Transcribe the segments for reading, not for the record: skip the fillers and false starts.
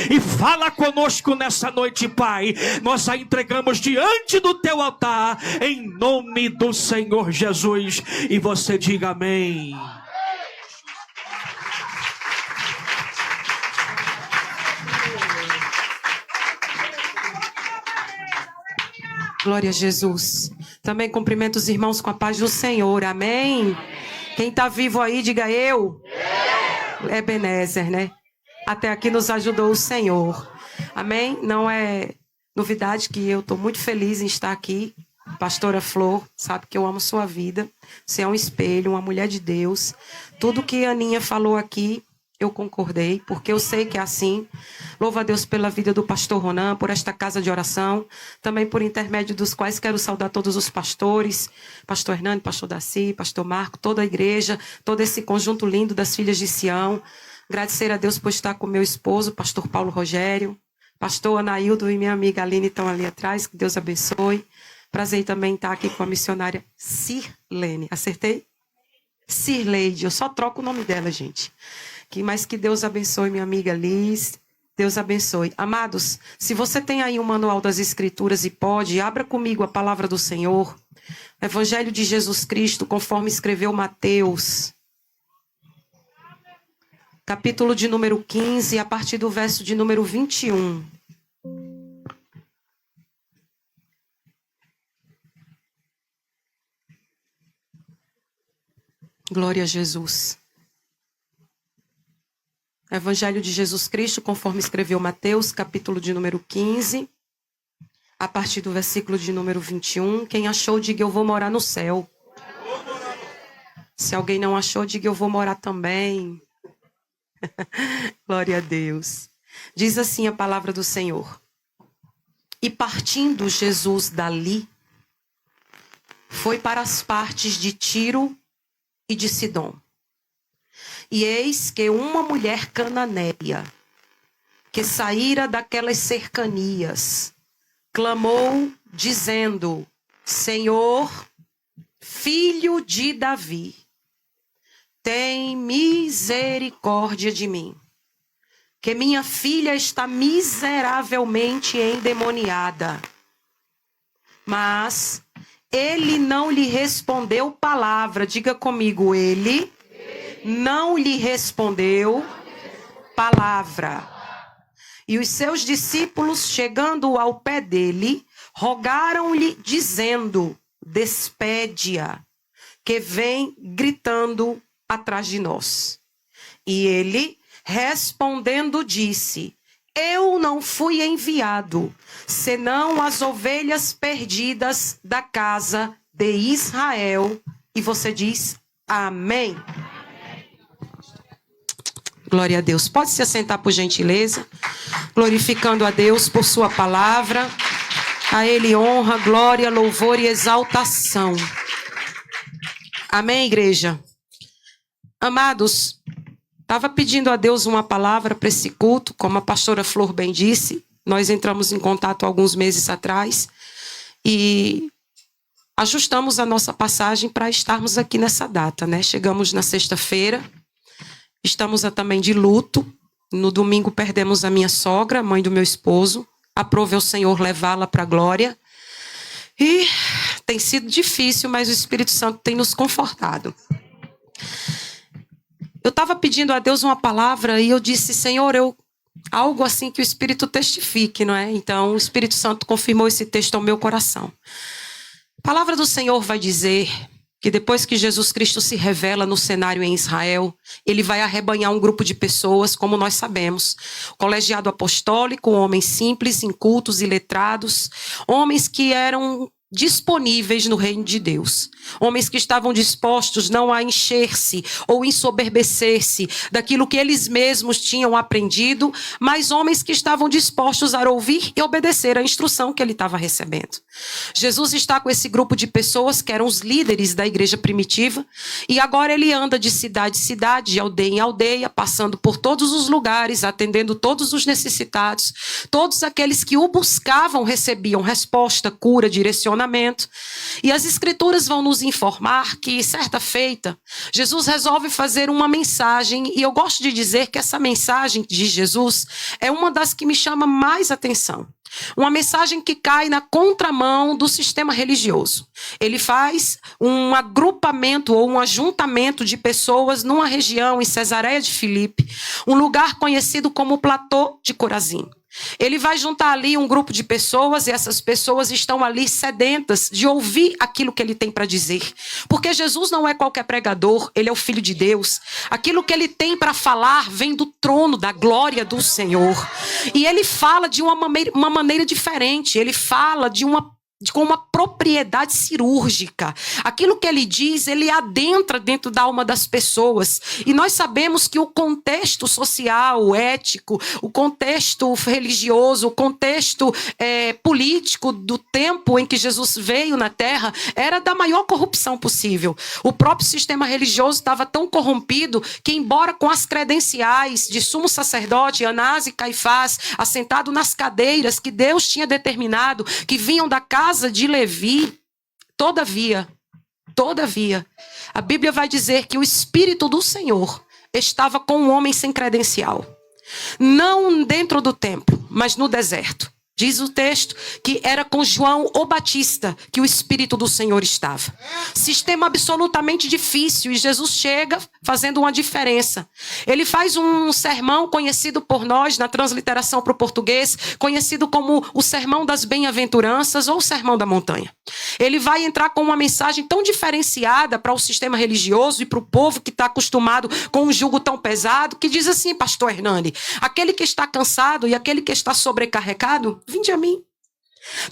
E fala conosco nessa noite, Pai. Nós a entregamos diante do teu altar, em nome do Senhor Jesus. E você diga amém. Glória a Jesus. Também cumprimento os irmãos com a paz do Senhor. Amém. Quem está vivo aí, diga eu. Ebenezer, né? Até aqui nos ajudou o Senhor. Amém? Não é novidade que eu estou muito feliz em estar aqui. Pastora Flor, sabe que eu amo sua vida. Você é um espelho, uma mulher de Deus. Tudo que a Aninha falou aqui, eu concordei, porque eu sei que é assim. Louvo a Deus pela vida do pastor Ronan, por esta casa de oração. Também por intermédio dos quais quero saudar todos os pastores. Pastor Hernani, pastor Daci, pastor Marco, toda a igreja, todo esse conjunto lindo das filhas de Sião. Agradecer a Deus por estar com meu esposo, pastor Paulo Rogério, pastor Anaildo e minha amiga Aline estão ali atrás, que Deus abençoe. Prazer também estar aqui com a missionária Sirlene. Acertei? Sirleide, eu só troco o nome dela, gente. Mas que Deus abençoe minha amiga Liz. Deus abençoe. Amados, se você tem aí um manual das Escrituras e pode, abra comigo a palavra do Senhor. Evangelho de Jesus Cristo, conforme escreveu Mateus. Capítulo de número 15, a partir do verso de número 21. Glória a Jesus. Evangelho de Jesus Cristo, conforme escreveu Mateus, capítulo de número 15, a partir do versículo de número 21. Quem achou, diga eu vou morar no céu. Se alguém não achou, diga eu vou morar também. Glória a Deus. Diz assim a palavra do Senhor. E partindo Jesus dali, foi para as partes de Tiro e de Sidom. E eis que uma mulher cananeia, que saíra daquelas cercanias, clamou, dizendo: Senhor, filho de Davi, tem misericórdia de mim, que minha filha está miseravelmente endemoniada. Mas ele não lhe respondeu palavra. Diga comigo, ele não lhe respondeu palavra. E os seus discípulos, chegando ao pé dele, rogaram-lhe, dizendo: despede-a, que vem gritando atrás de nós. E ele, respondendo, disse: eu não fui enviado, senão as ovelhas perdidas da casa de Israel. E você diz amém. Glória a Deus. Pode se assentar por gentileza, glorificando a Deus por sua palavra. A ele honra, glória, louvor e exaltação. Amém, igreja? Amados, estava pedindo a Deus uma palavra para esse culto, como a pastora Flor bem disse. Nós entramos em contato alguns meses atrás e ajustamos a nossa passagem para estarmos aqui nessa data, né? Chegamos na sexta-feira, estamos também de luto. No domingo perdemos a minha sogra, mãe do meu esposo. Aprove ao Senhor levá-la para a glória. E tem sido difícil, mas o Espírito Santo tem nos confortado. Eu estava pedindo a Deus uma palavra e eu disse: Senhor, algo assim que o Espírito testifique, não é? Então o Espírito Santo confirmou esse texto ao meu coração. A palavra do Senhor vai dizer que depois que Jesus Cristo se revela no cenário em Israel, ele vai arrebanhar um grupo de pessoas, como nós sabemos, colegiado apostólico, homens simples, incultos e letrados, homens que eram disponíveis no reino de Deus, homens que estavam dispostos não a encher-se ou ensoberbecer-se daquilo que eles mesmos tinham aprendido, mas homens que estavam dispostos a ouvir e obedecer a instrução que ele estava recebendo. Jesus está com esse grupo de pessoas que eram os líderes da igreja primitiva, e agora ele anda de cidade em cidade, de aldeia em aldeia, passando por todos os lugares, atendendo todos os necessitados. Todos aqueles que o buscavam recebiam resposta, cura, direcionamento, relacionamento. E as escrituras vão nos informar que, certa feita, Jesus resolve fazer uma mensagem, e eu gosto de dizer que essa mensagem de Jesus é uma das que me chama mais atenção. Uma mensagem que cai na contramão do sistema religioso. Ele faz um agrupamento ou um ajuntamento de pessoas numa região em Cesareia de Filipe, um lugar conhecido como Platô de Corazim. Ele vai juntar ali um grupo de pessoas e essas pessoas estão ali sedentas de ouvir aquilo que ele tem para dizer. Porque Jesus não é qualquer pregador, ele é o Filho de Deus. Aquilo que ele tem para falar vem do trono da glória do Senhor. E ele fala de uma maneira diferente, ele fala com uma propriedade cirúrgica. Aquilo que ele diz, ele adentra dentro da alma das pessoas. E nós sabemos que o contexto social, ético, o contexto religioso, o contexto político do tempo em que Jesus veio na terra era da maior corrupção possível. O próprio sistema religioso estava tão corrompido que, embora com as credenciais de sumo sacerdote, Anás e Caifás, assentado nas cadeiras que Deus tinha determinado, que vinham da casa de Levi, todavia, a Bíblia vai dizer que o Espírito do Senhor estava com um homem sem credencial. Não dentro do templo, mas no deserto. Diz o texto que era com João o Batista que o Espírito do Senhor estava. Sistema absolutamente difícil, e Jesus chega fazendo uma diferença. Ele faz um sermão conhecido por nós, na transliteração para o português, conhecido como o Sermão das Bem-aventuranças ou o Sermão da Montanha. Ele vai entrar com uma mensagem tão diferenciada para o sistema religioso e para o povo que está acostumado com um jugo tão pesado, que diz assim, pastor Hernani: aquele que está cansado e aquele que está sobrecarregado, vinde a mim.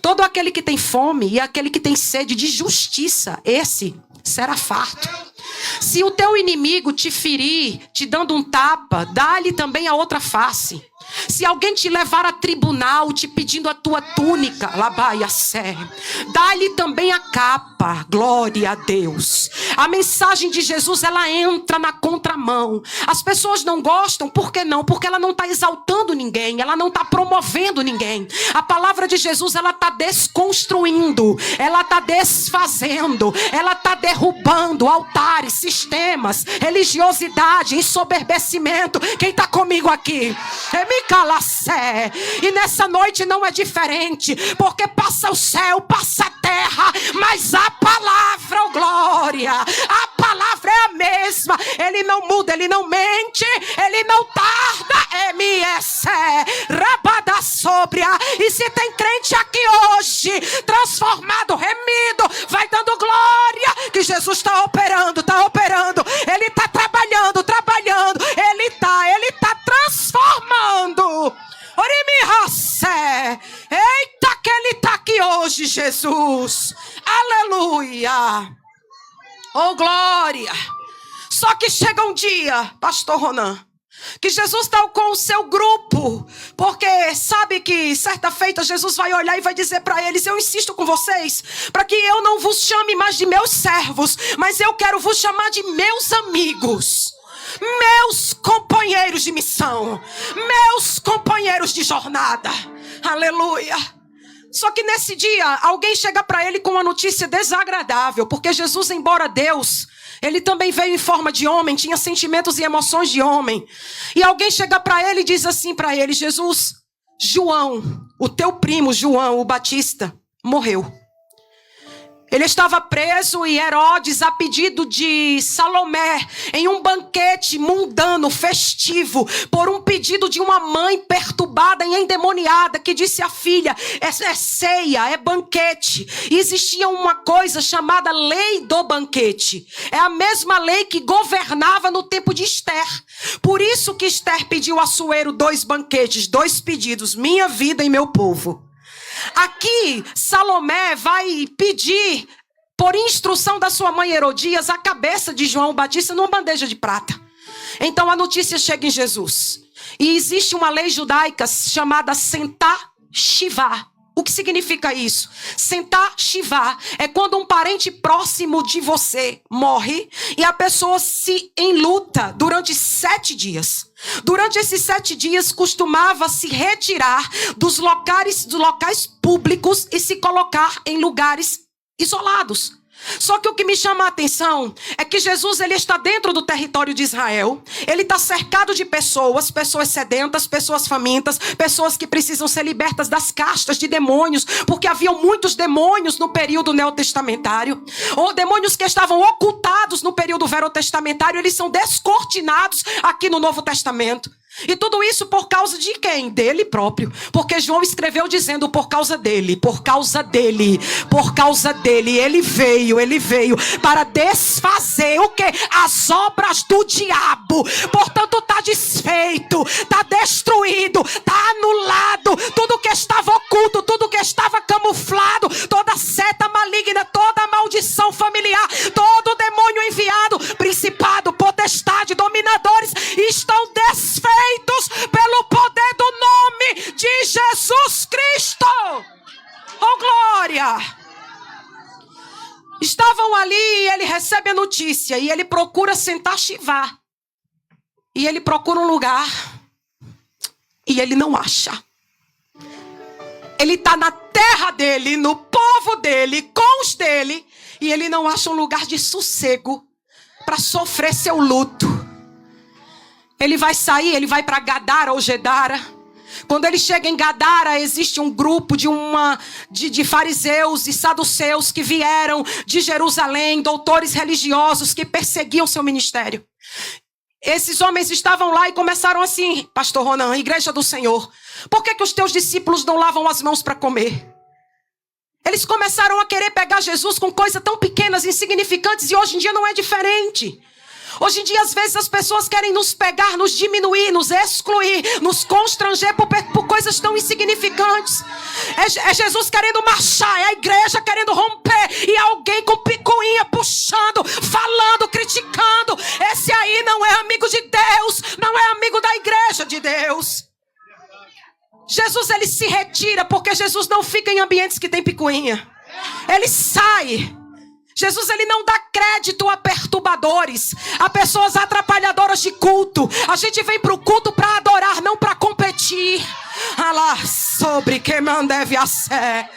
Todo aquele que tem fome e aquele que tem sede de justiça, esse será farto. Se o teu inimigo te ferir, te dando um tapa, dá-lhe também a outra face. Se alguém te levar a tribunal, te pedindo a tua túnica, labaia sé, dá-lhe também a capa, glória a Deus. A mensagem de Jesus, ela entra na contramão. As pessoas não gostam, por que não? Porque ela não está exaltando ninguém, ela não está promovendo ninguém. A palavra de Jesus, ela está desconstruindo, ela está desfazendo, ela está derrubando altares, sistemas, religiosidade, ensoberbecimento. Quem está comigo aqui? Calacé. E nessa noite não é diferente, porque passa o céu, passa a terra, mas a palavra, oh glória, a palavra é a mesma. Ele não muda, ele não mente, ele não tarda. MS rabada sóbria. E se tem crente aqui hoje transformado, remido, vai dando glória que Jesus está operando, ele está trabalhando, ele está transformando. Eita, que ele está aqui hoje, Jesus. Aleluia. Oh, glória. Só que chega um dia, pastor Ronan, que Jesus está com o seu grupo, porque sabe que certa feita Jesus vai olhar e vai dizer para eles: eu insisto com vocês, para que eu não vos chame mais de meus servos, mas eu quero vos chamar de meus amigos. Meus companheiros de missão, meus companheiros de jornada. Aleluia. Só que nesse dia alguém chega para ele com uma notícia desagradável, porque Jesus, embora Deus, ele também veio em forma de homem, tinha sentimentos e emoções de homem. E alguém chega para ele e diz assim para ele: Jesus, João, o teu primo João o Batista, morreu. Ele estava preso e Herodes, a pedido de Salomé, em um banquete mundano, festivo, por um pedido de uma mãe perturbada e endemoniada, que disse à filha: é ceia, é banquete. E existia uma coisa chamada lei do banquete. É a mesma lei que governava no tempo de Esther. Por isso que Esther pediu a Assuero 2 banquetes, 2 pedidos: minha vida e meu povo. Aqui, Salomé vai pedir, por instrução da sua mãe Herodias, a cabeça de João Batista numa bandeja de prata. Então a notícia chega em Jesus. E existe uma lei judaica chamada Sentá Shivá, O que significa isso? Sentar Shivá é quando um parente próximo de você morre e a pessoa se enluta durante 7 dias. Durante esses 7 dias costumava se retirar dos locais públicos e se colocar em lugares isolados. Só que o que me chama a atenção é que Jesus, ele está dentro do território de Israel. Ele está cercado de pessoas sedentas, pessoas famintas, pessoas que precisam ser libertas das castas de demônios, porque haviam muitos demônios no período neotestamentário, ou demônios que estavam ocultados no período verotestamentário, eles são descortinados aqui no Novo Testamento. E tudo isso por causa de quem? Dele próprio. Porque João escreveu dizendo por causa dele, por causa dele, por causa dele. Ele veio para desfazer o quê? As obras do diabo. Portanto, está desfeito, está destruído, está anulado. Tudo que estava oculto, tudo que estava camuflado, toda seta maligna, toda maldição familiar, todo demônio enviado, principado, potestade, dominadores, estão desfeitos pelo poder do nome de Jesus Cristo. Oh, glória! Estavam ali e ele recebe a notícia e ele procura sentar Shivá. E ele procura um lugar e ele não acha. Ele está na terra dele, no povo dele, com os dele, e ele não acha um lugar de sossego para sofrer seu luto. Ele vai sair, ele vai para Gadara ou Gedara. Quando ele chega em Gadara, existe um grupo de fariseus e saduceus que vieram de Jerusalém, doutores religiosos que perseguiam seu ministério. Esses homens estavam lá e começaram assim: Pastor Ronan, igreja do Senhor, por que os teus discípulos não lavam as mãos para comer? Eles começaram a querer pegar Jesus com coisas tão pequenas, insignificantes, e hoje em dia não é diferente. Hoje em dia, às vezes, as pessoas querem nos pegar, nos diminuir, nos excluir, nos constranger por coisas tão insignificantes. É Jesus querendo marchar, é a igreja querendo romper, e alguém com picuinha puxando, falando, criticando. Esse aí não é amigo de Deus, não é amigo da igreja de Deus. Jesus, ele se retira, porque Jesus não fica em ambientes que tem picuinha. Ele sai. Jesus, ele não dá crédito a perturbadores, a pessoas atrapalhadoras de culto. A gente vem para o culto para adorar, não para competir. Alá, sobre quem deve a sé.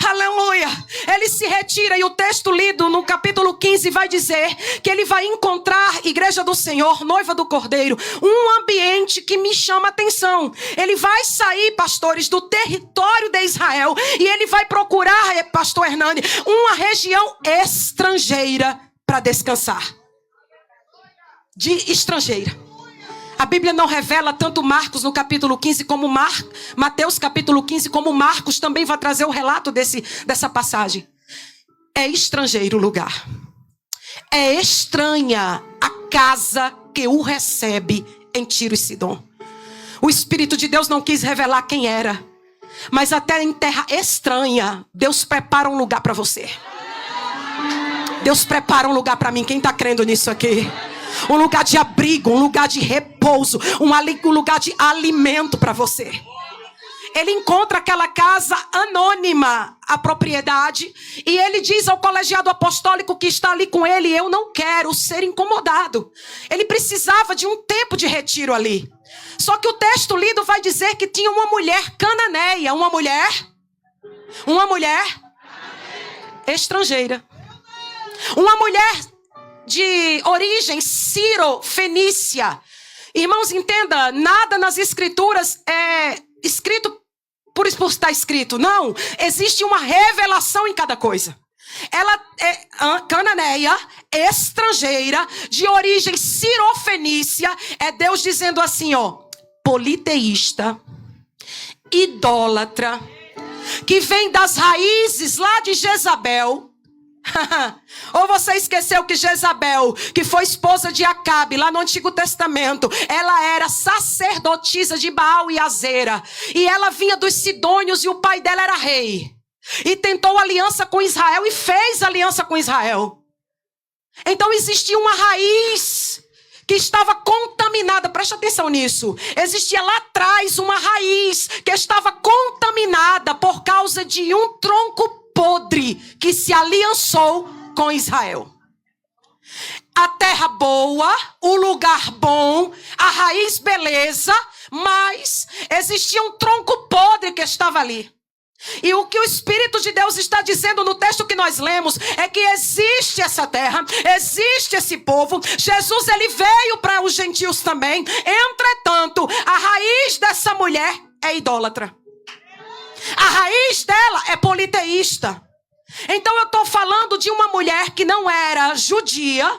Aleluia. Ele se retira e o texto lido no capítulo 15 vai dizer que ele vai encontrar, igreja do Senhor, noiva do Cordeiro, um ambiente que me chama a atenção. Ele vai sair, pastores, do território de Israel e ele vai procurar, pastor Hernani, uma região estrangeira para descansar. De estrangeira. A Bíblia não revela tanto Marcos no capítulo 15 como Mateus capítulo 15, como Marcos também vai trazer o relato dessa passagem. É estrangeiro o lugar. É estranha a casa que o recebe em Tiro e Sidom. O Espírito de Deus não quis revelar quem era. Mas até em terra estranha, Deus prepara um lugar para você. Deus prepara um lugar para mim. Quem está crendo nisso aqui? Um lugar de abrigo, um lugar de repouso, um lugar de alimento para você. Ele encontra aquela casa anônima, a propriedade, e ele diz ao colegiado apostólico que está ali com ele: eu não quero ser incomodado. Ele precisava de um tempo de retiro ali. Só que o texto lido vai dizer que tinha uma mulher cananeia, uma mulher estrangeira, uma mulher de origem sírio-fenícia. Irmãos, entenda, nada nas escrituras é escrito por estar escrito. Não, existe uma revelação em cada coisa. Ela é cananeia, estrangeira, de origem sírio-fenícia. É Deus dizendo assim, ó: politeísta, idólatra, que vem das raízes lá de Jezabel. Ou você esqueceu que Jezabel, que foi esposa de Acabe lá no Antigo Testamento, ela era sacerdotisa de Baal e Azera, e ela vinha dos Sidônios e o pai dela era rei, e tentou aliança com Israel e fez aliança com Israel. Então existia uma raiz que estava contaminada, preste atenção nisso. Existia lá atrás uma raiz que estava contaminada por causa causa de um tronco podre que se aliançou com Israel. A terra boa, o lugar bom, a raiz beleza, mas existia um tronco podre que estava ali. E o que o Espírito de Deus está dizendo no texto que nós lemos é que existe essa terra, existe esse povo. Jesus, ele veio para os gentios também. Entretanto, a raiz dessa mulher é idólatra. A raiz dela é politeísta. Então eu estou falando de uma mulher que não era judia.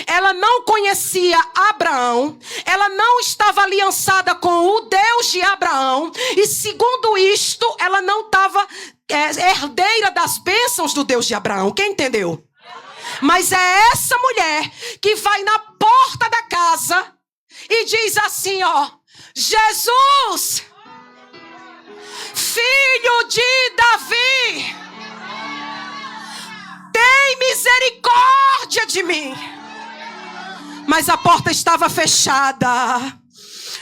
Ela não conhecia Abraão, ela não estava aliançada com o Deus de Abraão, e segundo isto, ela não estava herdeira das bênçãos do Deus de Abraão. Quem entendeu? Mas é essa mulher que vai na porta da casa e diz assim, ó: Jesus, filho de Davi, tem misericórdia de mim. Mas a porta estava fechada.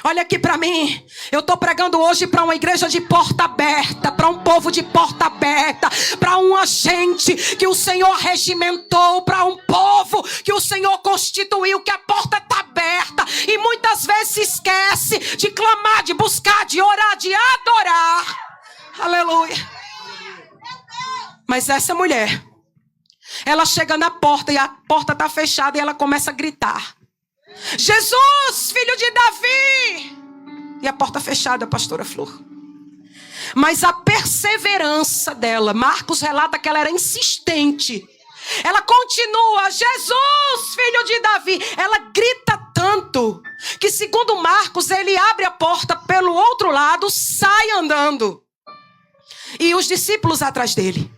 Olha aqui para mim. Eu estou pregando hoje para uma igreja de porta aberta, para um povo de porta aberta, para uma gente que o Senhor regimentou, para um povo que o Senhor constituiu, que a porta está aberta. E muitas vezes se esquece de clamar, de buscar, de orar, de adorar. Aleluia. Mas essa mulher, ela chega na porta e a porta está fechada e ela começa a gritar: Jesus, filho de Davi! E a porta fechada, pastora Flor. Mas a perseverança dela, Marcos relata que ela era insistente. Ela continua: Jesus, filho de Davi. Ela grita tanto que, segundo Marcos, ele abre a porta pelo outro lado, sai andando. E os discípulos atrás dele.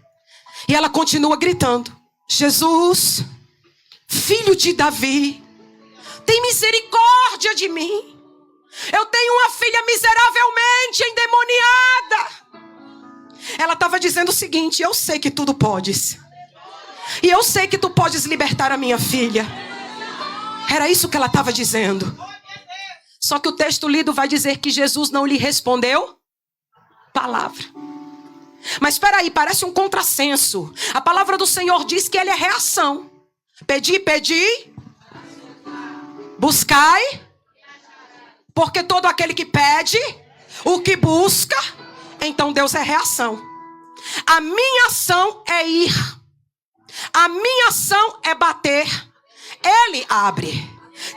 E ela continua gritando: Jesus, filho de Davi, tem misericórdia de mim. Eu tenho uma filha miseravelmente endemoniada. Ela estava dizendo o seguinte: eu sei que tudo podes. E eu sei que tu podes libertar a minha filha. Era isso que ela estava dizendo. Só que o texto lido vai dizer que Jesus não lhe respondeu palavra. Mas espera aí, parece um contrassenso. A palavra do Senhor diz que ele é reação. Pedi, buscai, porque todo aquele que pede, o que busca, então Deus é reação. A minha ação é ir, a minha ação é bater, ele abre.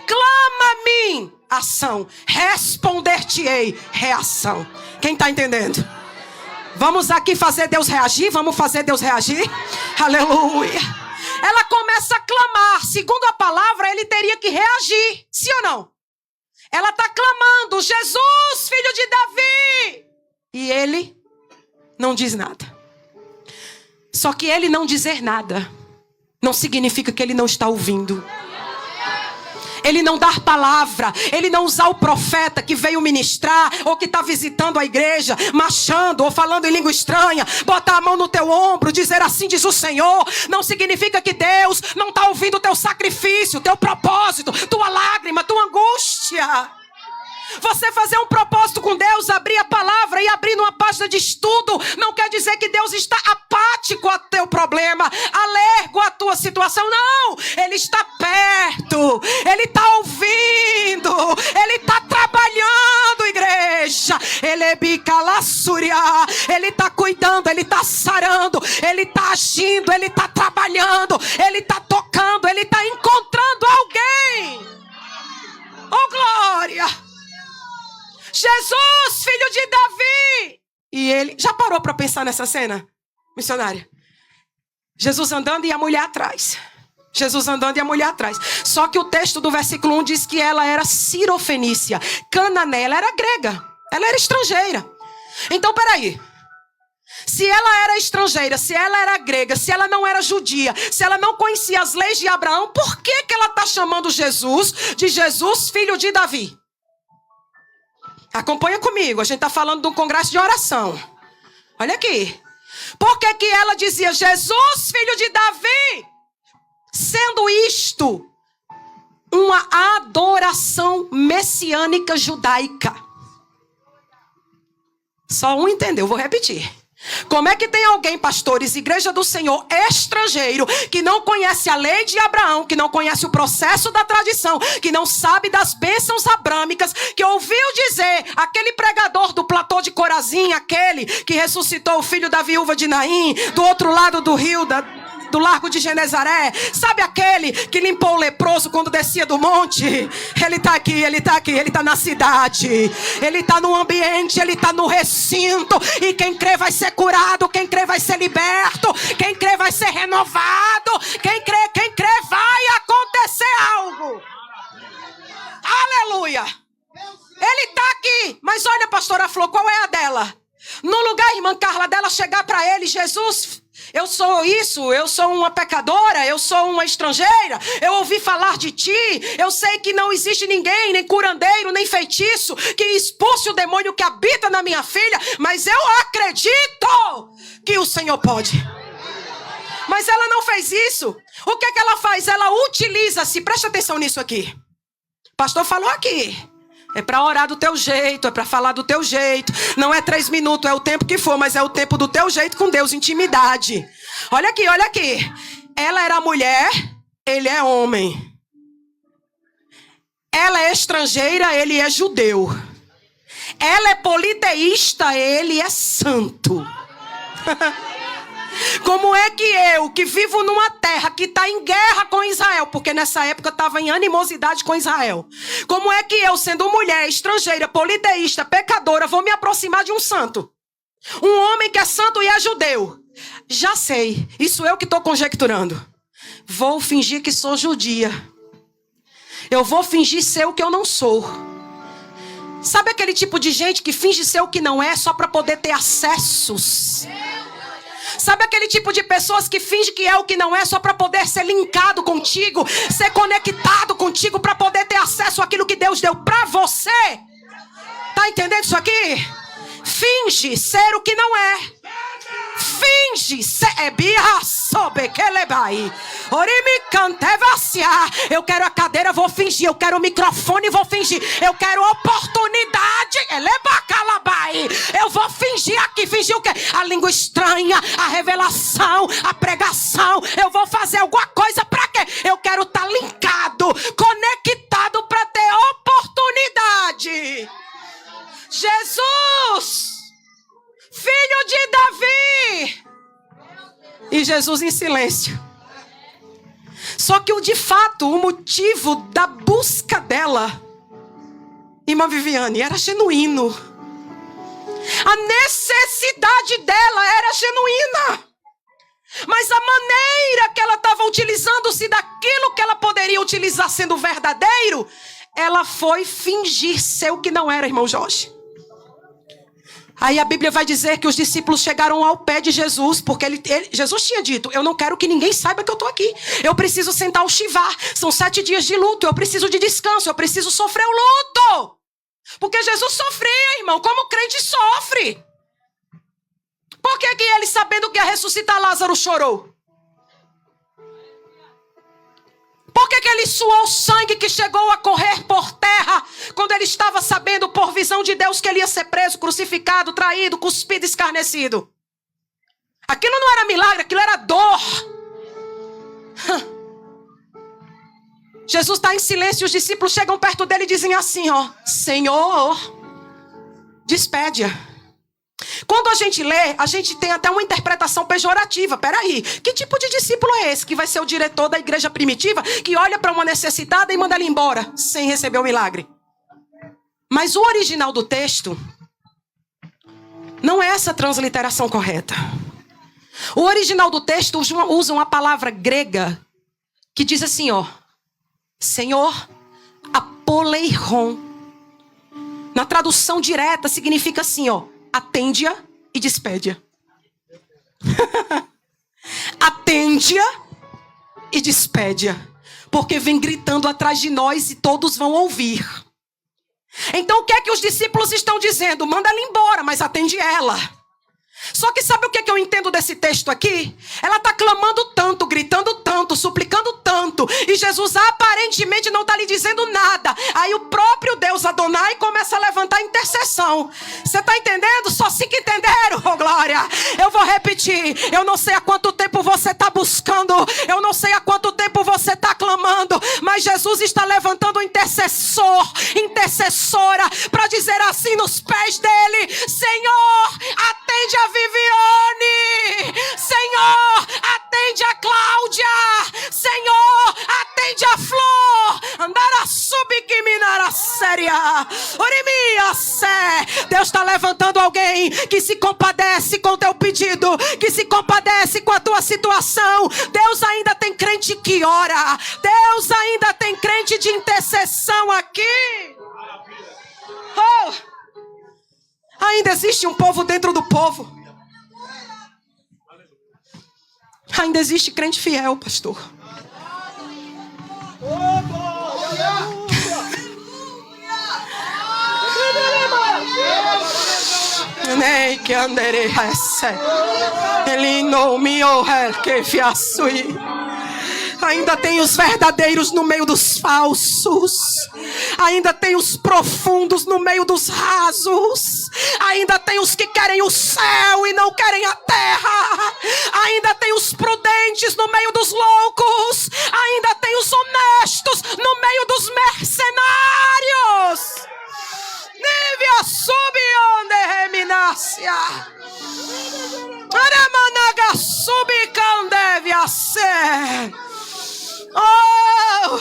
Clama a mim, ação, responder-te-ei, reação. Quem está entendendo? Vamos aqui fazer Deus reagir? Vamos fazer Deus reagir? Aleluia. Ela começa a clamar. Segundo a palavra, ele teria que reagir. Sim ou não? Ela está clamando: Jesus, filho de Davi. E ele não diz nada. Só que ele não dizer nada não significa que ele não está ouvindo. Ele não dar palavra, ele não usar o profeta que veio ministrar, ou que está visitando a igreja, marchando, ou falando em língua estranha, botar a mão no teu ombro, dizer assim diz o Senhor, não significa que Deus não está ouvindo o teu sacrifício, teu propósito, tua lágrima, tua angústia. Você fazer um propósito com Deus, abrir a palavra e abrir numa página de estudo, não quer dizer que Deus está apático ao teu problema, alergo à tua situação. Não, Ele está perto, Ele está ouvindo, Ele está trabalhando, igreja. Ele é bicalassúria, Ele está cuidando, Ele está sarando, Ele está agindo, Ele está trabalhando, Ele está tocando, Ele está encontrando alguém. Oh, glória! Jesus, filho de Davi. E ele, já parou para pensar nessa cena, missionária? Jesus andando e a mulher atrás. Jesus andando e a mulher atrás. Só que o texto do versículo 1 diz que ela era cirofenícia, cananeia, ela era grega, ela era estrangeira. Então, peraí. Se ela era estrangeira, se ela era grega, se ela não era judia, se ela não conhecia as leis de Abraão, por que ela está chamando Jesus de Jesus, filho de Davi? Acompanha comigo, a gente está falando de um congresso de oração. Olha aqui. Por que ela dizia Jesus, filho de Davi? Sendo isto uma adoração messiânica judaica. Só um entendeu, vou repetir. Como é que tem alguém, pastores, igreja do Senhor, estrangeiro, que não conhece a lei de Abraão, que não conhece o processo da tradição, que não sabe das bênçãos abrâmicas, que ouviu dizer, aquele pregador do platô de Corazim, aquele que ressuscitou o filho da viúva de Naim, do outro lado do rio, do largo de Genezaré, sabe aquele que limpou o leproso quando descia do monte? Ele está aqui, ele está na cidade, ele está no ambiente, ele está no recinto, e quem crê vai ser curado, quem crê vai ser liberto, quem crê vai ser renovado, quem crê vai acontecer algo. Aleluia. Ele está aqui, mas olha, pastora Flor, qual é a dela? No lugar, irmã Carla, dela chegar para ele, Jesus, eu sou isso, eu sou uma pecadora, eu sou uma estrangeira, eu ouvi falar de ti, eu sei que não existe ninguém, nem curandeiro, nem feitiço, que expulse o demônio que habita na minha filha, mas eu acredito que o Senhor pode. Mas ela não fez isso. O que ela faz? Ela utiliza-se, presta atenção nisso aqui. O pastor falou aqui. É para orar do teu jeito, é para falar do teu jeito. Não é 3 minutos, é o tempo que for, mas é o tempo do teu jeito com Deus, intimidade. Olha aqui, olha aqui. Ela era mulher, ele é homem. Ela é estrangeira, ele é judeu. Ela é politeísta, ele é santo. Como é que eu, que vivo numa terra que está em guerra com Israel, porque nessa época estava em animosidade com Israel, como é que eu, sendo mulher, estrangeira, politeísta, pecadora, vou me aproximar de um santo? Um homem que é santo e é judeu. Já sei, isso eu que estou conjecturando. Vou fingir que sou judia. Eu vou fingir ser o que eu não sou. Sabe aquele tipo de gente que finge ser o que não é só para poder ter acessos? Sabe aquele tipo de pessoas que finge que é o que não é só para poder ser linkado contigo, ser conectado contigo, para poder ter acesso àquilo que Deus deu para você? Tá entendendo isso aqui? Finge ser o que não é. Finge ser birra sobe que lebai. Orime cantevacia. Eu quero a cadeira, vou fingir. Eu quero o microfone, vou fingir. Eu quero oportunidade. Elebacalabai. Eu vou fingir aqui. Fingir o quê? A língua estranha, a revelação, a pregação. Eu vou fazer alguma coisa para quê? Eu quero estar linkado, conectado para ter oportunidade. Jesus, filho de Davi. E Jesus em silêncio. Só que de fato, o motivo da busca dela, irmã Viviane, era genuíno. A necessidade dela era genuína. Mas a maneira que ela estava utilizando-se daquilo que ela poderia utilizar sendo verdadeiro, ela foi fingir ser o que não era, irmão Jorge. Aí a Bíblia vai dizer que os discípulos chegaram ao pé de Jesus, porque Jesus tinha dito, eu não quero que ninguém saiba que eu estou aqui. Eu preciso sentar o chivar. São 7 dias de luto, eu preciso de descanso, eu preciso sofrer o luto. Porque Jesus sofria, irmão, como o crente sofre. Por que ele, sabendo que ia ressuscitar Lázaro, chorou? Por que ele suou sangue que chegou a correr por terra quando ele estava sabendo por visão de Deus que ele ia ser preso, crucificado, traído, cuspido, escarnecido? Aquilo não era milagre, aquilo era dor. Jesus está em silêncio e os discípulos chegam perto dele e dizem assim, ó, Senhor, despede-a. Quando a gente lê, a gente tem até uma interpretação pejorativa. Peraí, que tipo de discípulo é esse que vai ser o diretor da igreja primitiva, que olha para uma necessitada e manda ela embora sem receber o milagre? Mas o original do texto não é essa transliteração correta. O original do texto usa uma palavra grega que diz assim, ó, Senhor, apoleiron. Na tradução direta significa assim, ó, atende-a e despede-a. Atende-a e despede-a. Porque vem gritando atrás de nós e todos vão ouvir. Então o que é que os discípulos estão dizendo? Manda ela embora, mas atende ela. Só que sabe o que eu entendo desse texto aqui? Ela está clamando tanto, gritando tanto, suplicando tanto, e Jesus aparentemente não está lhe dizendo nada. Aí o próprio Deus Adonai começa a levantar intercessão. Você está entendendo? Só se que entenderam, oh glória. Eu vou repetir. Eu não sei há quanto tempo você está buscando, eu não sei há quanto tempo você está clamando, mas Jesus está levantando um intercessor, intercessora, para dizer assim nos pés dele: Senhor, atende a Viviane, Senhor, atende a Cláudia, Senhor, atende a Flor, andara subquiminara séria, orimia sé. Deus está levantando alguém que se compadece com o teu pedido, que se compadece com a tua situação. Deus ainda tem crente que ora, Deus ainda tem crente de intercessão aqui. Oh, ainda existe um povo dentro do povo. Ainda existe crente fiel, pastor. Nem que andere ele não me que fiasui. Ainda tem os verdadeiros no meio dos falsos. Ainda tem os profundos no meio dos rasos. Ainda tem os que querem o céu e não querem a terra. Ainda tem os prudentes no meio dos loucos. Ainda tem os honestos no meio dos mercenários. Nívia subi onde reminácia. Aramanaga subi candevia ser. Oh,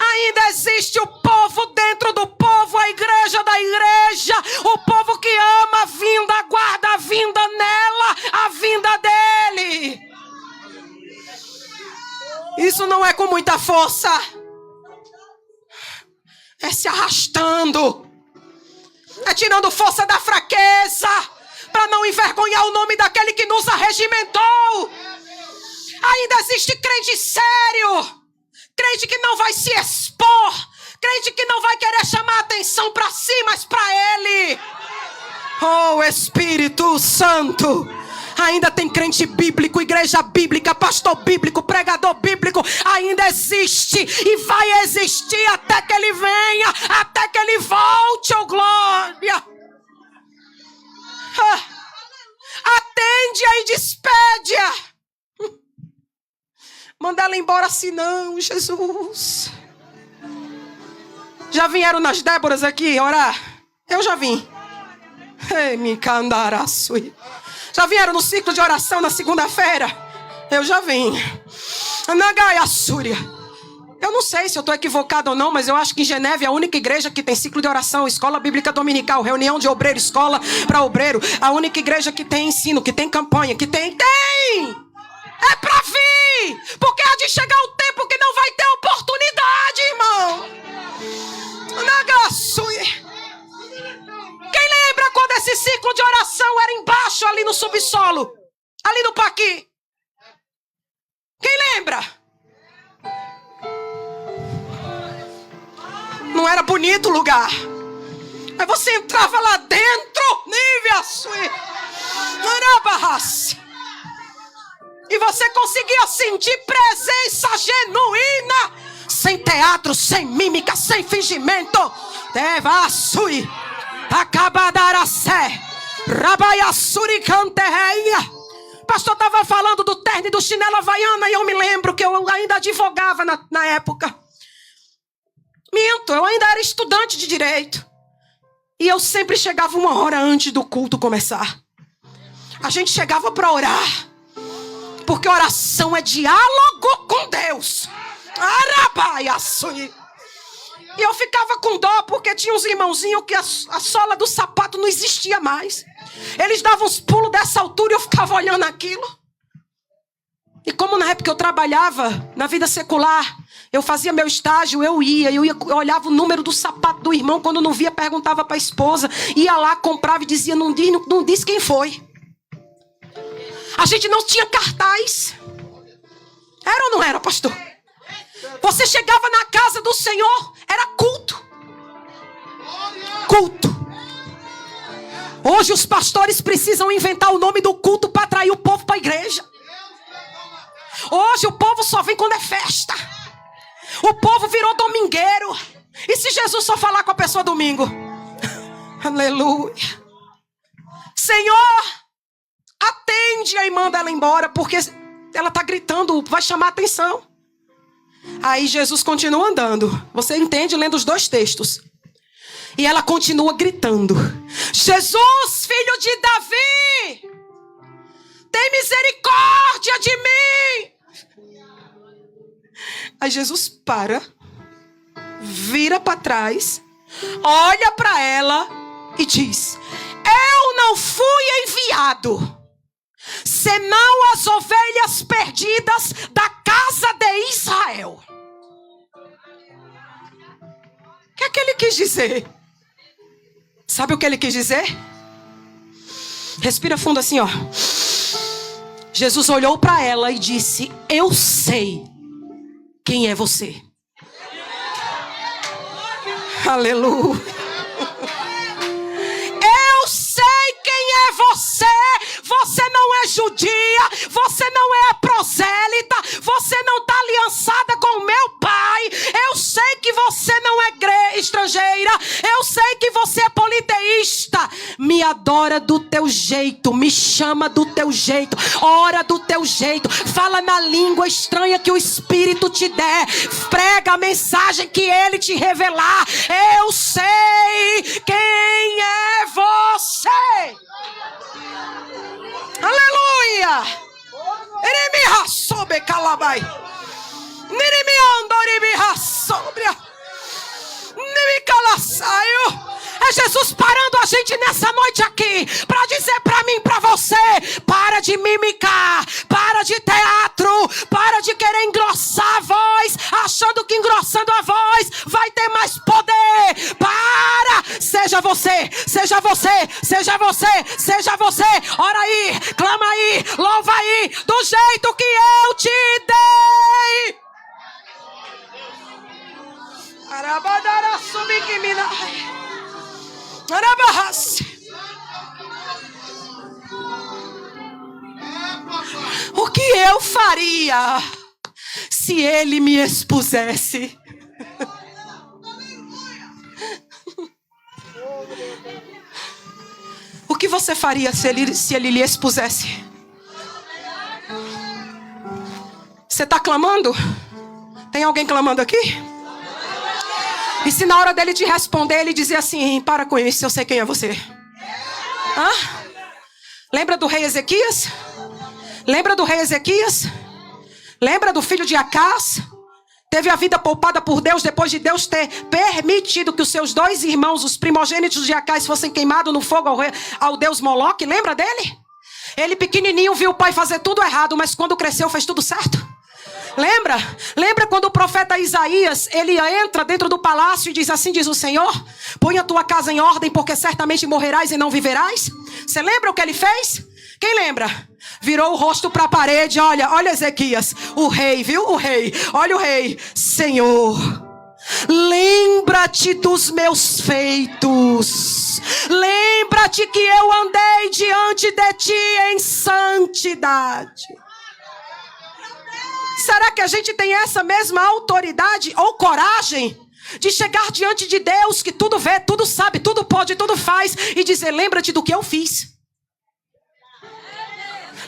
ainda existe o povo dentro do povo, a igreja da igreja, o povo que ama a vinda, aguarda a vinda nela, a vinda dele. Isso não é com muita força, é se arrastando, é tirando força da fraqueza, para não envergonhar o nome daquele que nos arregimentou. Ainda existe crente sério, crente que não vai se expor, crente que não vai querer chamar a atenção para si, mas para ele. Oh, Espírito Santo. Ainda tem crente bíblico, igreja bíblica, pastor bíblico, pregador bíblico. Ainda existe e vai existir até que ele venha, até que ele volte, oh glória. Atende-a e despede-a. Manda ela embora assim não, Jesus. Já vieram nas Déboras aqui orar? Eu já vim. Já vieram no ciclo de oração na segunda-feira? Eu já vim. Eu não sei se eu estou equivocado ou não, mas eu acho que em Geneve é a única igreja que tem ciclo de oração, escola bíblica dominical, reunião de obreiro, escola para obreiro. A única igreja que tem ensino, que tem campanha, que tem... É pra vir, porque há de chegar o tempo que não vai ter oportunidade, irmão. Quem lembra quando esse ciclo de oração era embaixo, ali no subsolo, ali no Paqui? Quem lembra? Não era bonito o lugar, mas você entrava lá dentro, Nívia Sui, e você conseguia sentir presença genuína, sem teatro, sem mímica, sem fingimento. Devassui, acabadaracé, rabaiassuri canterreia. Pastor estava falando do terno e do chinelo havaiana, e eu me lembro que eu ainda advogava na época. Minto, eu ainda era estudante de direito. E eu sempre chegava 1 hora antes do culto começar. A gente chegava para orar. Porque oração é diálogo com Deus. E eu ficava com dó, porque tinha uns irmãozinhos que a sola do sapato não existia mais. Eles davam uns pulos dessa altura e eu ficava olhando aquilo. E como na época eu trabalhava na vida secular, eu fazia meu estágio, eu olhava o número do sapato do irmão, quando não via, perguntava para a esposa, ia lá, comprava e dizia, não diz quem foi. A gente não tinha cartaz. Era ou não era, pastor? Você chegava na casa do Senhor, era culto. Culto. Hoje os pastores precisam inventar o nome do culto para atrair o povo para a igreja. Hoje o povo só vem quando é festa. O povo virou domingueiro. E se Jesus só falar com a pessoa domingo? Aleluia. Senhor, atende e manda ela embora, porque ela está gritando, vai chamar a atenção. Aí Jesus continua andando. Você entende lendo os dois textos. E ela continua gritando: Jesus, filho de Davi, tem misericórdia de mim. Aí Jesus para, vira para trás, olha para ela e diz: eu não fui enviado senão as ovelhas perdidas da casa de Israel. O que é que ele quis dizer? Sabe o que ele quis dizer? Respira fundo assim, ó. Jesus olhou para ela e disse: eu sei quem é você. Aleluia. Eu sei quem é você. Você não é judia, você não é prosélita, você não está aliançada com o meu pai. Eu sei que você não é estrangeira, eu sei que você é politeísta. Me adora do teu jeito, me chama do teu jeito, ora do teu jeito, fala na língua estranha que o Espírito te der, prega a mensagem que ele te revelar. Eu sei quem é você. Aleluia! Irimiha sobe calabai. Nirimiandorimiha sobria. Nirimicalassaio. É Jesus parando a gente nessa noite aqui para dizer para mim, para você: para de mimicar, para de teatro, para de querer engrossar a voz, achando que engrossando a voz vai ter mais poder. Para! Seja você, seja você, seja você, seja você. Ora aí, clama aí, louva aí, do jeito que eu te dei. Arabadara subikimina. O que eu faria se ele me expusesse? O que você faria se ele lhe expusesse? Você está clamando? Tem alguém clamando aqui? E se na hora dele te responder, ele dizer assim: para com isso, eu sei quem é você. Hã? Lembra do rei Ezequias? Lembra do rei Ezequias? Lembra do filho de Acás? Teve a vida poupada por Deus depois de Deus ter permitido que os seus dois irmãos, os primogênitos de Acás, fossem queimados no fogo ao deus Moloque. Lembra dele? Ele pequenininho viu o pai fazer tudo errado, mas quando cresceu fez tudo certo. Lembra? Lembra quando o profeta Isaías, ele entra dentro do palácio e diz: assim diz o Senhor, põe a tua casa em ordem, porque certamente morrerás e não viverás. Você lembra o que ele fez? Quem lembra? Virou o rosto para a parede. Olha Ezequias, o rei, viu? O rei, olha o rei. Senhor, lembra-te dos meus feitos. Lembra-te que eu andei diante de ti em santidade. Será que a gente tem essa mesma autoridade ou coragem de chegar diante de Deus, que tudo vê, tudo sabe, tudo pode, tudo faz, e dizer: lembra-te do que eu fiz?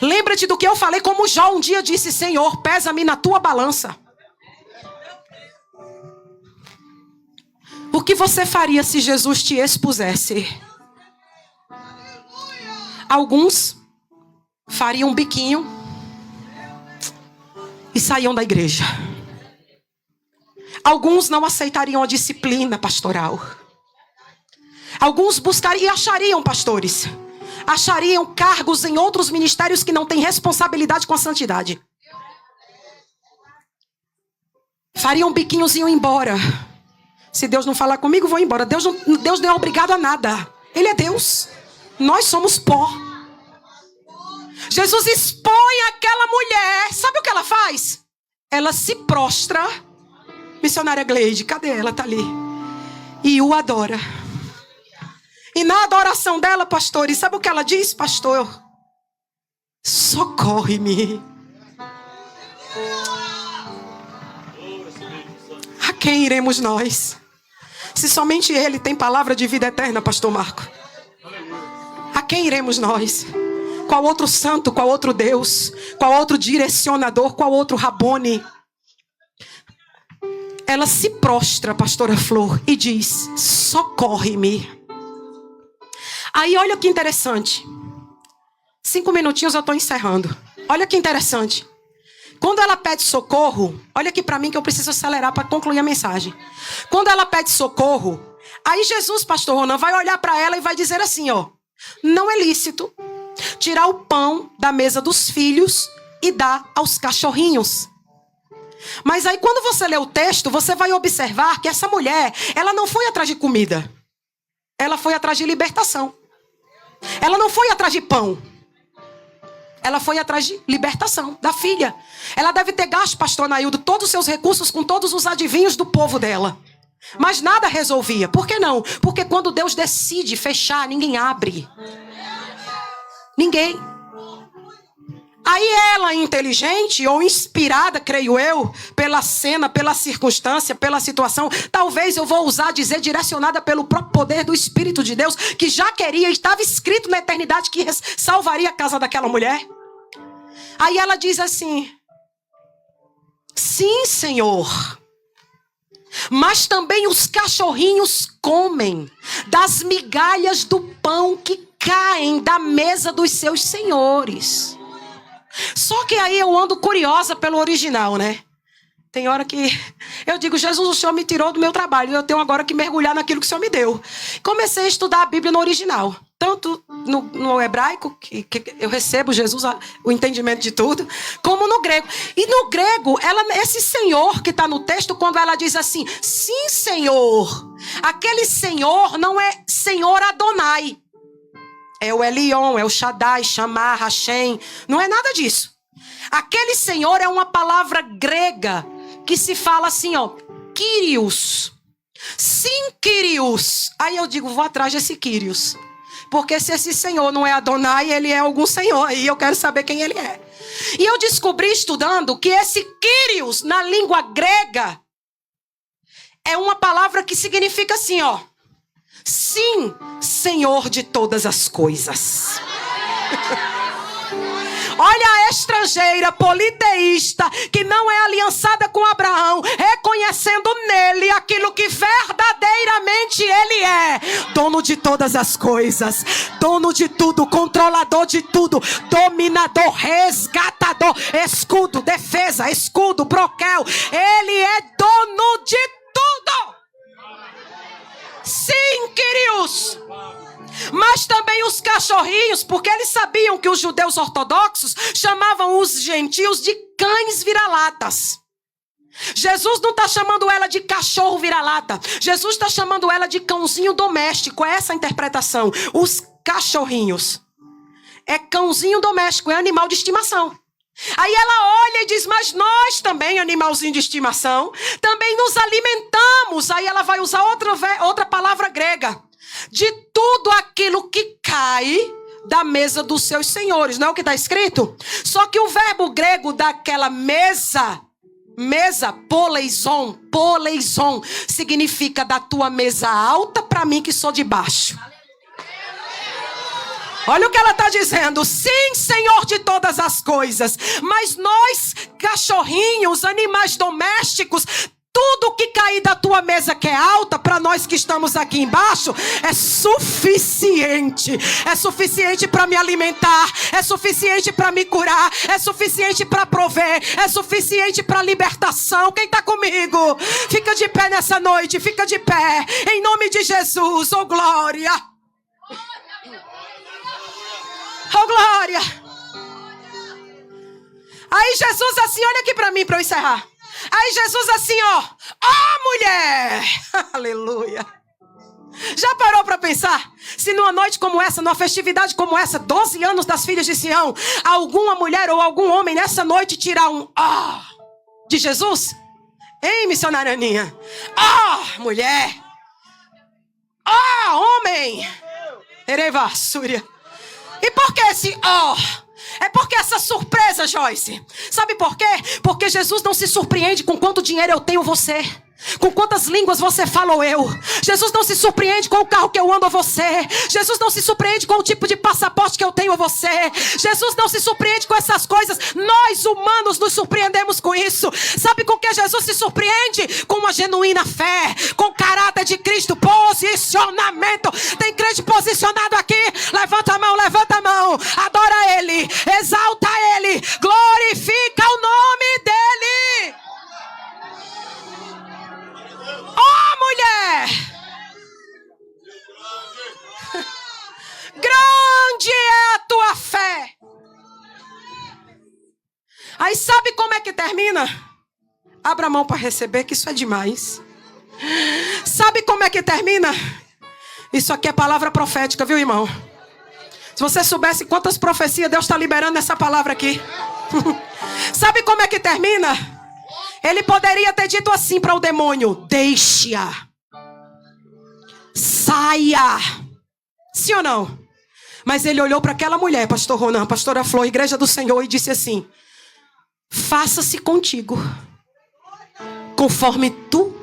Lembra-te do que eu falei, como Jó um dia disse: Senhor, pesa-me na tua balança. O que você faria se Jesus te expusesse? Alguns fariam um biquinho e saíam da igreja. Alguns não aceitariam a disciplina pastoral. Alguns buscariam e achariam pastores. Achariam cargos em outros ministérios que não têm responsabilidade com a santidade. Fariam biquinhos e iam embora. Se Deus não falar comigo, vou embora. Deus não é obrigado a nada. Ele é Deus. Nós somos pó. Jesus expõe aquela mulher. Sabe o que ela faz? Ela se prostra. Missionária Gleide, cadê ela? Está ali. E o adora. E na adoração dela, pastor, e sabe o que ela diz, pastor? Socorre-me. A quem iremos nós? Se somente Ele tem palavra de vida eterna, pastor Marco. A quem iremos nós? Qual outro santo, qual outro Deus? Qual outro direcionador? Qual outro Rabone? Ela se prostra, pastora Flor, e diz: socorre-me. Aí olha que interessante. 5 minutinhos eu estou encerrando. Olha que interessante. Quando ela pede socorro, olha aqui para mim que eu preciso acelerar para concluir a mensagem. Quando ela pede socorro, aí Jesus, pastor Ronan, vai olhar para ela e vai dizer assim, ó: não é lícito tirar o pão da mesa dos filhos e dar aos cachorrinhos. Mas aí quando você lê o texto, você vai observar que essa mulher, ela não foi atrás de comida. Ela foi atrás de libertação. Ela não foi atrás de pão. Ela foi atrás de libertação da filha. Ela deve ter gasto, pastor Naildo, todos os seus recursos com todos os adivinhos do povo dela. Mas nada resolvia. Por que não? Porque quando Deus decide fechar, ninguém abre. Ninguém. Aí ela, inteligente ou inspirada, creio eu, pela cena, pela circunstância, pela situação, talvez eu vou usar dizer direcionada pelo próprio poder do Espírito de Deus, que já queria, estava escrito na eternidade que salvaria a casa daquela mulher. Aí ela diz assim: sim, Senhor, mas também os cachorrinhos comem das migalhas do pão que caem da mesa dos seus senhores. Só que aí eu ando curiosa pelo original, né? Tem hora que eu digo: Jesus, o Senhor me tirou do meu trabalho, eu tenho agora que mergulhar naquilo que o Senhor me deu. Comecei a estudar a Bíblia no original, tanto no hebraico, que eu recebo Jesus, o entendimento de tudo, como no grego. E no grego, esse Senhor que está no texto, quando ela diz assim: sim, Senhor, aquele Senhor não é Senhor Adonai. É o Elion, é o Shaddai, Shammah, Hashem. Não é nada disso. Aquele Senhor é uma palavra grega que se fala assim, ó: Kyrios. Sim, Kyrios. Aí eu digo: vou atrás desse Kyrios. Porque se esse Senhor não é Adonai, ele é algum Senhor. E eu quero saber quem ele é. E eu descobri estudando que esse Kyrios, na língua grega, é uma palavra que significa assim, ó: sim, Senhor de todas as coisas. Olha a estrangeira politeísta que não é aliançada com Abraão, reconhecendo nele aquilo que verdadeiramente ele é: dono de todas as coisas, dono de tudo, controlador de tudo, dominador, resgatador, escudo, defesa, escudo, broquel. Ele é dono de tudo. Sim, queridos. Mas também os cachorrinhos, porque eles sabiam que os judeus ortodoxos chamavam os gentios de cães vira-latas. Jesus não está chamando ela de cachorro vira-lata. Jesus está chamando ela de cãozinho doméstico. É essa a interpretação. Os cachorrinhos é cãozinho doméstico, é animal de estimação. Aí ela olha e diz: mas nós também, animalzinho de estimação, também nos alimentamos. Aí ela vai usar outra palavra grega: de tudo aquilo que cai da mesa dos seus senhores. Não é o que está escrito? Só que o verbo grego daquela mesa, poleison, significa da tua mesa alta para mim que sou de baixo. Olha o que ela está dizendo: sim, Senhor de todas as coisas, mas nós, cachorrinhos, animais domésticos, tudo que cair da tua mesa que é alta, para nós que estamos aqui embaixo, é suficiente. É suficiente para me alimentar, é suficiente para me curar, é suficiente para prover, é suficiente para libertação. Quem está comigo? Fica de pé nessa noite, fica de pé, em nome de Jesus. Oh glória! Oh glória! Aí Jesus assim, olha aqui para mim, para eu encerrar. Aí Jesus assim, ó: mulher! Aleluia! Já parou para pensar? Se numa noite como essa, numa festividade como essa, 12 anos das filhas de Sião, alguma mulher ou algum homem nessa noite tirar um de Jesus? Hein, missionária Aninha? Mulher! Homem! Ereva, Súria. E por que esse É porque essa surpresa, Joyce. Sabe por quê? Porque Jesus não se surpreende com quanto dinheiro eu tenho você. Com quantas línguas você fala ou eu. Jesus não se surpreende com o carro que eu ando ou você. Jesus não se surpreende com o tipo de passaporte que eu tenho ou você. Jesus não se surpreende com essas coisas. Nós humanos nos surpreendemos com isso. Sabe com que Jesus se surpreende? Com uma genuína fé, com caráter de Cristo, posicionamento. Tem crente posicionado aqui? Levanta a mão, adora Ele, exalta Ele, glorifica o nome dEle. Mulher, grande é a tua fé. Aí sabe como é que termina? Abra a mão para receber, que isso é demais. Sabe como é que termina? Isso aqui é palavra profética, viu, irmão? Se você soubesse quantas profecias Deus está liberando nessa palavra aqui. Sabe como é que termina? Ele poderia ter dito assim para o demônio: deixe-a, saia. Sim ou não? Mas ele olhou para aquela mulher, pastor Ronan, pastora Flor, igreja do Senhor, e disse assim: faça-se contigo conforme tu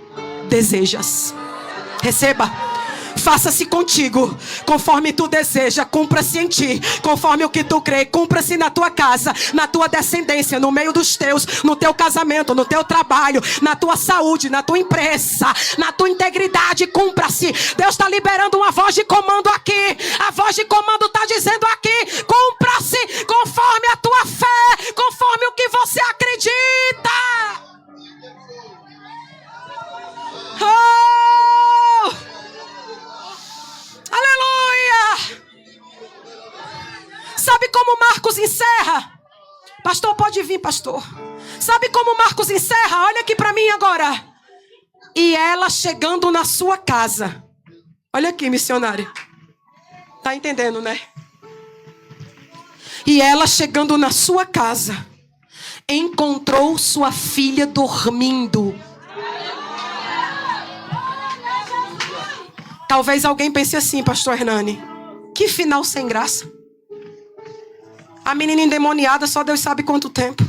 desejas. Receba. Faça-se contigo conforme tu deseja, cumpra-se em ti conforme o que tu crê, cumpra-se na tua casa, na tua descendência, no meio dos teus, no teu casamento, no teu trabalho, na tua saúde, na tua empresa, na tua integridade, cumpra-se. Deus está liberando uma voz de comando aqui. A voz de comando está dizendo aqui: cumpra-se conforme a tua fé, conforme o que você acredita. Aleluia! Sabe como Marcos encerra? Pastor, pode vir, pastor. Sabe como Marcos encerra? Olha aqui para mim agora. E ela chegando na sua casa. Olha aqui, missionária. Tá entendendo, né? E ela chegando na sua casa, encontrou sua filha dormindo. Talvez alguém pense assim, pastor Hernani: que final sem graça. A menina endemoniada, só Deus sabe quanto tempo.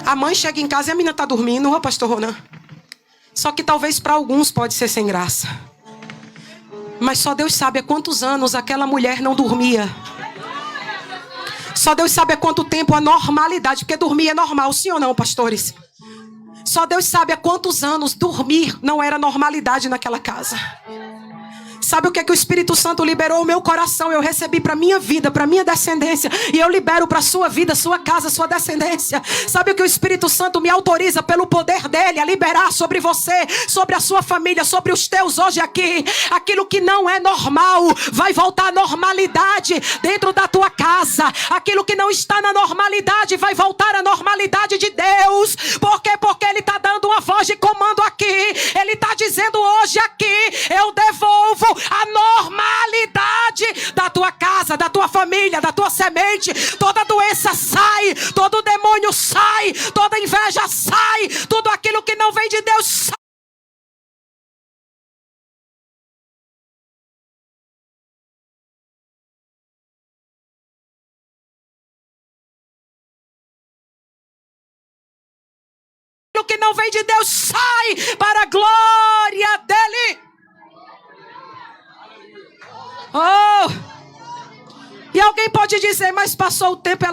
A mãe chega em casa e a menina está dormindo, ó, pastor Ronan. Só que talvez para alguns pode ser sem graça. Mas só Deus sabe há quantos anos aquela mulher não dormia. Só Deus sabe há quanto tempo a normalidade, porque dormir é normal, sim ou não, pastores? Só Deus sabe há quantos anos dormir não era normalidade naquela casa. Sabe o que é que o Espírito Santo liberou o meu coração? Eu recebi para minha vida, para minha descendência. E eu libero para sua vida, sua casa, sua descendência. Sabe o que o Espírito Santo me autoriza pelo poder dele a liberar sobre você, sobre a sua família, sobre os teus hoje aqui? Aquilo que não é normal vai voltar à normalidade dentro da tua casa. Aquilo que não está na normalidade vai voltar à normalidade de Deus. Por quê? Porque ele está dando uma voz de comando aqui. Ele está dizendo hoje aqui: eu devolvo a normalidade da tua casa, da tua família, da tua semente. Toda doença sai, todo demônio sai, toda inveja sai, tudo aquilo que não vem de Deus sai. Aquilo que não vem de Deus sai para a glória dele. E alguém pode dizer: mas passou o tempo, ela